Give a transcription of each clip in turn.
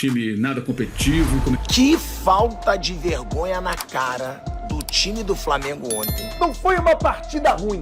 Time nada competitivo. Que falta de vergonha na cara do time do Flamengo ontem. Não foi uma partida ruim,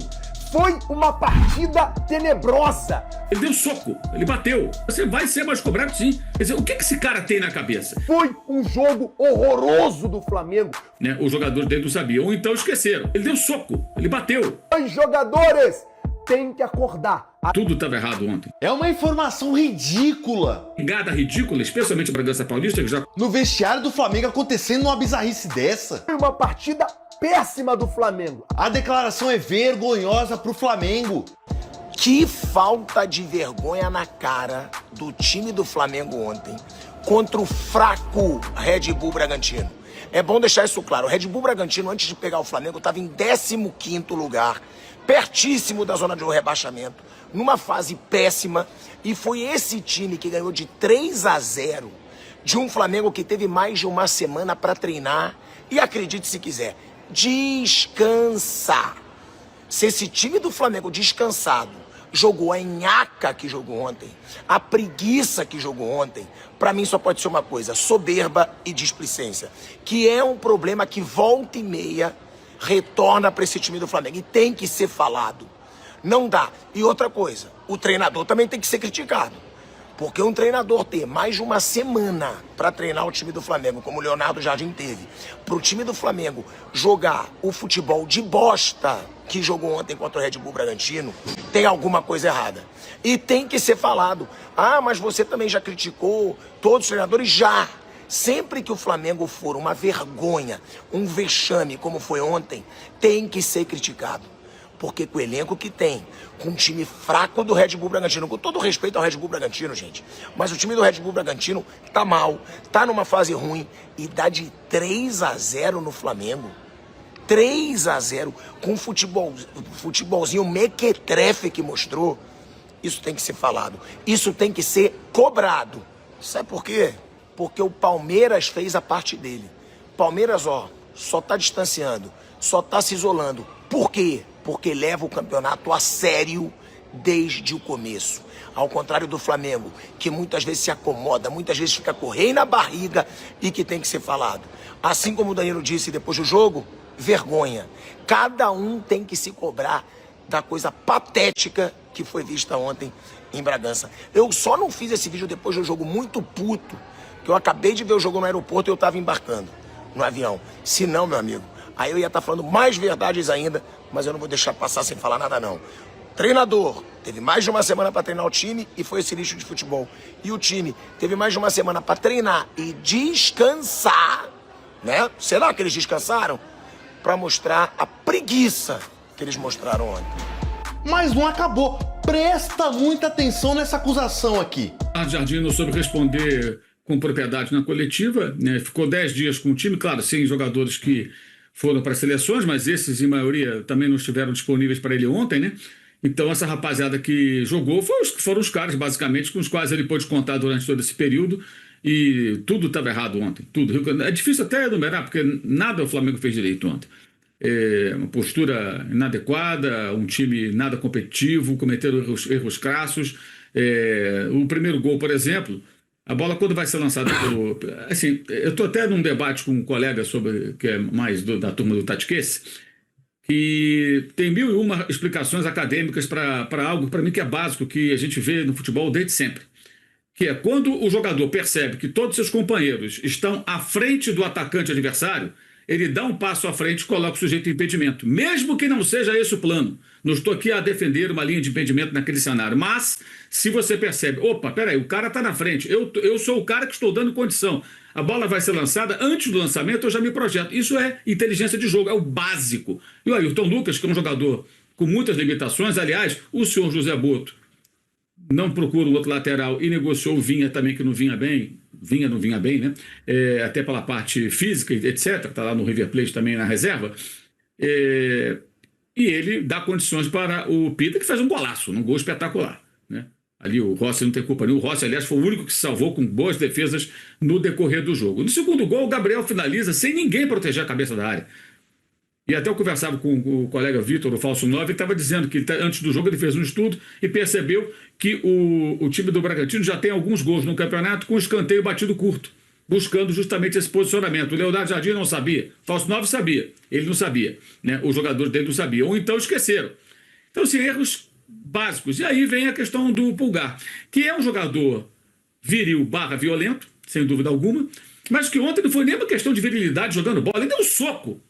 foi uma partida tenebrosa. Ele deu soco, ele bateu. Você vai ser mais cobrado, sim. Quer dizer, o que esse cara tem na cabeça? Foi um jogo horroroso do Flamengo. Né? Os jogadores dele não sabiam, ou então esqueceram. Ele deu soco, ele bateu. Os jogadores têm que acordar. Tudo estava errado ontem. É uma informação ridícula. Pegada ridícula, especialmente a Bragança Paulista, que já... No vestiário do Flamengo acontecendo uma bizarrice dessa. Foi uma partida péssima do Flamengo. A declaração é vergonhosa pro Flamengo. Que falta de vergonha na cara do time do Flamengo ontem contra o fraco Red Bull Bragantino. É bom deixar isso claro. O Red Bull Bragantino, antes de pegar o Flamengo, estava em 15º lugar, pertíssimo da zona de rebaixamento, numa fase péssima. E foi esse time que ganhou de 3-0 de um Flamengo que teve mais de uma semana para treinar e, acredite se quiser, descansar. Se esse time do Flamengo descansado jogou a nhaca que jogou ontem, a preguiça que jogou ontem, pra mim só pode ser uma coisa: soberba e displicência, que é um problema que volta e meia retorna pra esse time do Flamengo e tem que ser falado. Não dá. E outra coisa, o treinador também tem que ser criticado, porque um treinador ter mais de uma semana para treinar o time do Flamengo, como o Leonardo Jardim teve, pro time do Flamengo jogar o futebol de bosta que jogou ontem contra o Red Bull Bragantino, tem alguma coisa errada. E tem que ser falado. Ah, mas você também já criticou todos os treinadores? Já. Sempre que o Flamengo for uma vergonha, um vexame como foi ontem, tem que ser criticado. Porque com o elenco que tem, com um time fraco do Red Bull Bragantino, com todo respeito ao Red Bull Bragantino, gente, mas o time do Red Bull Bragantino tá mal, tá numa fase ruim e dá de 3-0 no Flamengo. 3-0 com um futebolzinho mequetrefe que mostrou. Isso tem que ser falado, isso tem que ser cobrado. Sabe por quê? Porque o Palmeiras fez a parte dele. Palmeiras, só tá distanciando, só tá se isolando. Por quê? Porque leva o campeonato a sério desde o começo. Ao contrário do Flamengo, que muitas vezes se acomoda, muitas vezes fica correndo na barriga e que tem que ser falado. Assim como o Danilo disse depois do jogo, vergonha. Cada um tem que se cobrar da coisa patética que foi vista ontem em Bragança. Eu só não fiz esse vídeo depois do jogo muito puto, que eu acabei de ver o jogo no aeroporto e eu estava embarcando no avião. Se não, meu amigo, aí eu ia estar falando mais verdades ainda, mas eu não vou deixar passar sem falar nada não. Treinador teve mais de uma semana para treinar o time e foi esse lixo de futebol. E o time teve mais de uma semana para treinar e descansar, né? Será que eles descansaram? Para mostrar a preguiça que eles mostraram ontem. Mas não acabou. Presta muita atenção nessa acusação aqui. A Jardim não soube responder com propriedade na coletiva, né? Ficou 10 dias com o time, claro, sem jogadores que foram para seleções, mas esses, em maioria, também não estiveram disponíveis para ele ontem, né? Então, essa rapaziada que jogou foram os caras, basicamente, com os quais ele pôde contar durante todo esse período. E tudo estava errado ontem, tudo. É difícil até enumerar, porque nada o Flamengo fez direito ontem. Uma postura inadequada, um time nada competitivo, cometeram erros crassos. O primeiro gol, por exemplo, a bola quando vai ser lançada pelo... Assim, eu estou até num debate com um colega que é mais da turma do Tatiquense, que tem 1001 explicações acadêmicas para algo, para mim, que é básico, que a gente vê no futebol desde sempre. Que é quando o jogador percebe que todos seus companheiros estão à frente do atacante adversário, ele dá um passo à frente e coloca o sujeito em impedimento, mesmo que não seja esse o plano. Não estou aqui a defender uma linha de impedimento naquele cenário, mas se você percebe, opa, peraí, o cara está na frente, eu sou o cara que estou dando condição, a bola vai ser lançada, antes do lançamento eu já me projeto. Isso é inteligência de jogo, é o básico. E o Ayrton Lucas, que é um jogador com muitas limitações, aliás, o senhor José Boto não procura um outro lateral e negociou o Vinha também, que não vinha bem, né? Até pela parte física, etc. Está lá no River Plate também na reserva. E ele dá condições para o Pita, que faz um golaço, um gol espetacular, né? Ali o Rossi não tem culpa nenhuma. O Rossi, aliás, foi o único que se salvou com boas defesas no decorrer do jogo. No segundo gol, o Gabriel finaliza sem ninguém proteger a cabeça da área. E até eu conversava com o colega Vitor, o Falso 9, ele estava dizendo que antes do jogo ele fez um estudo e percebeu que o time do Bragantino já tem alguns gols no campeonato com escanteio batido curto, buscando justamente esse posicionamento. O Leonardo Jardim não sabia, o Falso 9 sabia, ele não sabia, né? Os jogadores dele não sabiam, ou então esqueceram. Então, assim, erros básicos. E aí vem a questão do Pulgar, que é um jogador viril / violento, sem dúvida alguma, mas que ontem não foi nem uma questão de virilidade jogando bola, ele deu um soco.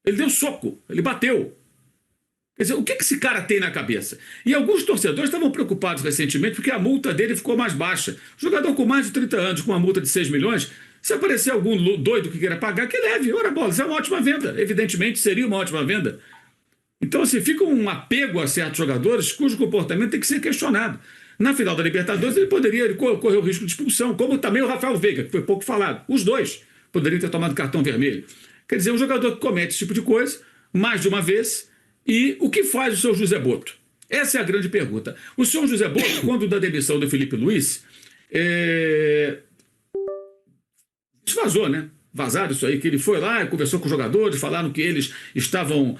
Ele deu soco, ele bateu. Quer dizer, o que esse cara tem na cabeça? E alguns torcedores estavam preocupados recentemente porque a multa dele ficou mais baixa. Jogador com mais de 30 anos, com uma multa de 6 milhões, se aparecer algum doido que queira pagar, que leve. Ora, bola, isso é uma ótima venda. Evidentemente, seria uma ótima venda. Então, assim, fica um apego a certos jogadores cujo comportamento tem que ser questionado. Na final da Libertadores, ele poderia correr o risco de expulsão, como também o Rafael Veiga, que foi pouco falado. Os dois poderiam ter tomado cartão vermelho. Quer dizer, um jogador que comete esse tipo de coisa, mais de uma vez, e o que faz o seu José Boto? Essa é a grande pergunta. O senhor José Boto, quando da demissão do Felipe Luiz, vazou, né? Vazaram isso aí, que ele foi lá e conversou com os jogadores, falaram que eles estavam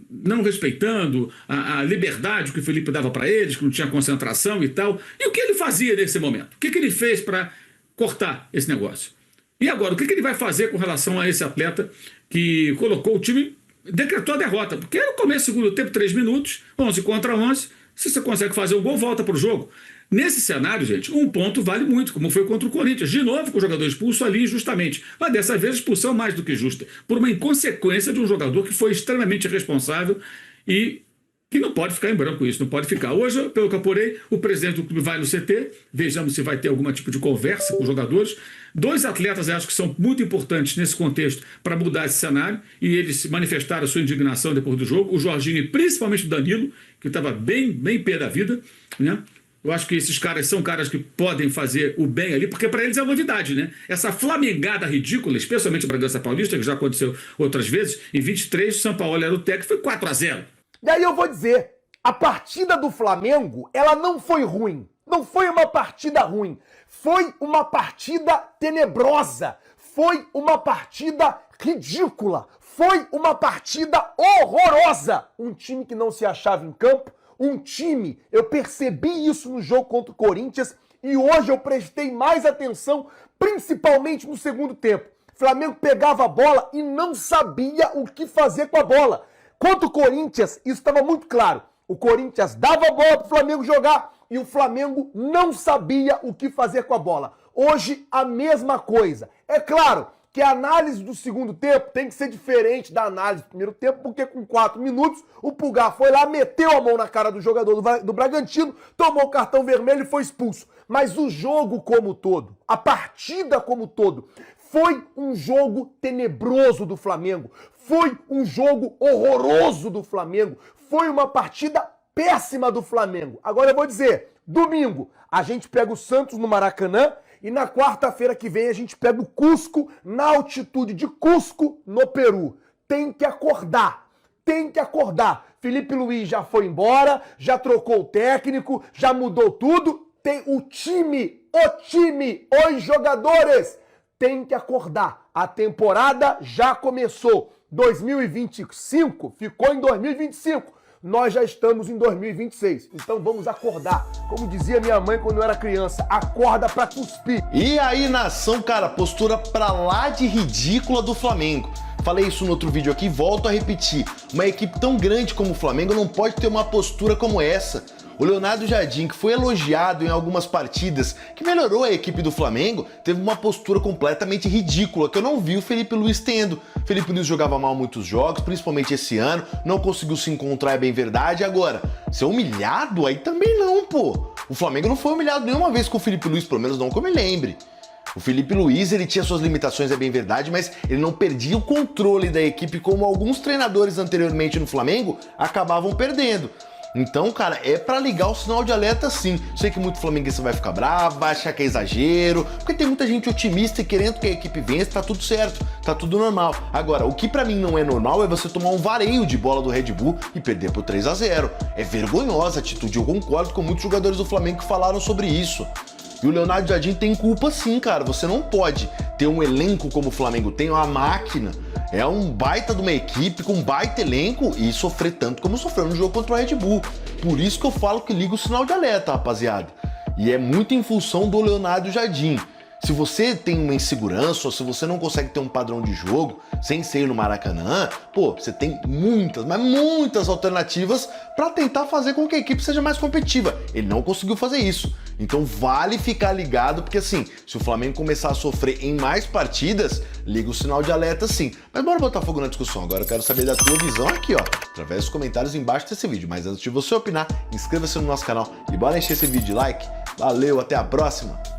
não respeitando a liberdade que o Felipe dava para eles, que não tinha concentração e tal. E o que ele fazia nesse momento? O que ele fez para cortar esse negócio? E agora, o que ele vai fazer com relação a esse atleta que colocou o time, decretou a derrota? Porque era o começo do segundo tempo, 3 minutos, 11 contra 11, se você consegue fazer um gol, volta para o jogo. Nesse cenário, gente, um ponto vale muito, como foi contra o Corinthians. De novo, com o jogador expulso ali injustamente. Mas dessa vez, expulsão mais do que justa, por uma inconsequência de um jogador que foi extremamente irresponsável e que não pode ficar em branco isso, não pode ficar. Hoje, pelo que eu apurei, o presidente do clube vai no CT, vejamos se vai ter algum tipo de conversa com os jogadores. 2 atletas, eu acho que são muito importantes nesse contexto para mudar esse cenário, e eles manifestaram a sua indignação depois do jogo. O Jorginho e principalmente o Danilo, que estava bem pé da vida, né? Eu acho que esses caras são caras que podem fazer o bem ali, porque para eles é novidade, né? Essa flamengada ridícula, especialmente para a Bragança Paulista, que já aconteceu outras vezes, em 23, o São Paulo era o técnico, foi 4-0. E aí eu vou dizer, a partida do Flamengo, ela não foi ruim. Não foi uma partida ruim. Foi uma partida tenebrosa. Foi uma partida ridícula. Foi uma partida horrorosa. Um time que não se achava em campo. Um time, eu percebi isso no jogo contra o Corinthians e hoje eu prestei mais atenção, principalmente no segundo tempo. O Flamengo pegava a bola e não sabia o que fazer com a bola. Contra o Corinthians, isso estava muito claro. O Corinthians dava a bola para o Flamengo jogar e o Flamengo não sabia o que fazer com a bola. Hoje, a mesma coisa. É claro que a análise do segundo tempo tem que ser diferente da análise do primeiro tempo, porque com 4 minutos o Pulgar foi lá, meteu a mão na cara do jogador do Bragantino, tomou o cartão vermelho e foi expulso. Mas o jogo como todo, a partida como todo, foi um jogo tenebroso do Flamengo, foi um jogo horroroso do Flamengo, foi uma partida péssima do Flamengo. Agora eu vou dizer, domingo a gente pega o Santos no Maracanã, e na quarta-feira que vem a gente pega o Cusco, na altitude de Cusco, no Peru. Tem que acordar, tem que acordar. Felipe Luiz já foi embora, já trocou o técnico, já mudou tudo. Tem o time, os jogadores, tem que acordar. A temporada já começou. 2025 ficou em 2025. Nós já estamos em 2026, então vamos acordar. Como dizia minha mãe quando eu era criança, acorda pra cuspir. E aí, nação, cara, postura pra lá de ridícula do Flamengo. Falei isso no outro vídeo aqui, volto a repetir. Uma equipe tão grande como o Flamengo não pode ter uma postura como essa. O Leonardo Jardim, que foi elogiado em algumas partidas, que melhorou a equipe do Flamengo, teve uma postura completamente ridícula, que eu não vi o Felipe Luiz tendo. Felipe Luiz jogava mal muitos jogos, principalmente esse ano, não conseguiu se encontrar, é bem verdade. Agora, ser humilhado? Aí também não, pô. O Flamengo não foi humilhado nenhuma vez com o Felipe Luiz, pelo menos não que eu me lembre. O Felipe Luiz, ele tinha suas limitações, é bem verdade, mas ele não perdia o controle da equipe como alguns treinadores anteriormente no Flamengo acabavam perdendo. Então, cara, é pra ligar o sinal de alerta sim. Sei que muito flamenguista vai ficar bravo, vai achar que é exagero, porque tem muita gente otimista e querendo que a equipe vença, tá tudo certo, tá tudo normal. Agora, o que pra mim não é normal é você tomar um vareio de bola do Red Bull e perder por 3-0. É vergonhosa a atitude, eu concordo com muitos jogadores do Flamengo que falaram sobre isso. E o Leonardo Jardim tem culpa sim, cara. Você não pode ter um elenco como o Flamengo tem, uma máquina. É um baita de uma equipe com um baita elenco e sofrer tanto como sofreu no jogo contra o Red Bull. Por isso que eu falo que liga o sinal de alerta, rapaziada. E é muito em função do Leonardo Jardim. Se você tem uma insegurança ou se você não consegue ter um padrão de jogo sem ser no Maracanã, pô, você tem muitas, mas muitas alternativas para tentar fazer com que a equipe seja mais competitiva. Ele não conseguiu fazer isso. Então vale ficar ligado, porque assim, se o Flamengo começar a sofrer em mais partidas, liga o sinal de alerta sim. Mas bora botar fogo na discussão. Agora eu quero saber da tua visão aqui, ó, através dos comentários embaixo desse vídeo. Mas antes de você opinar, inscreva-se no nosso canal e bora encher esse vídeo de like. Valeu, até a próxima!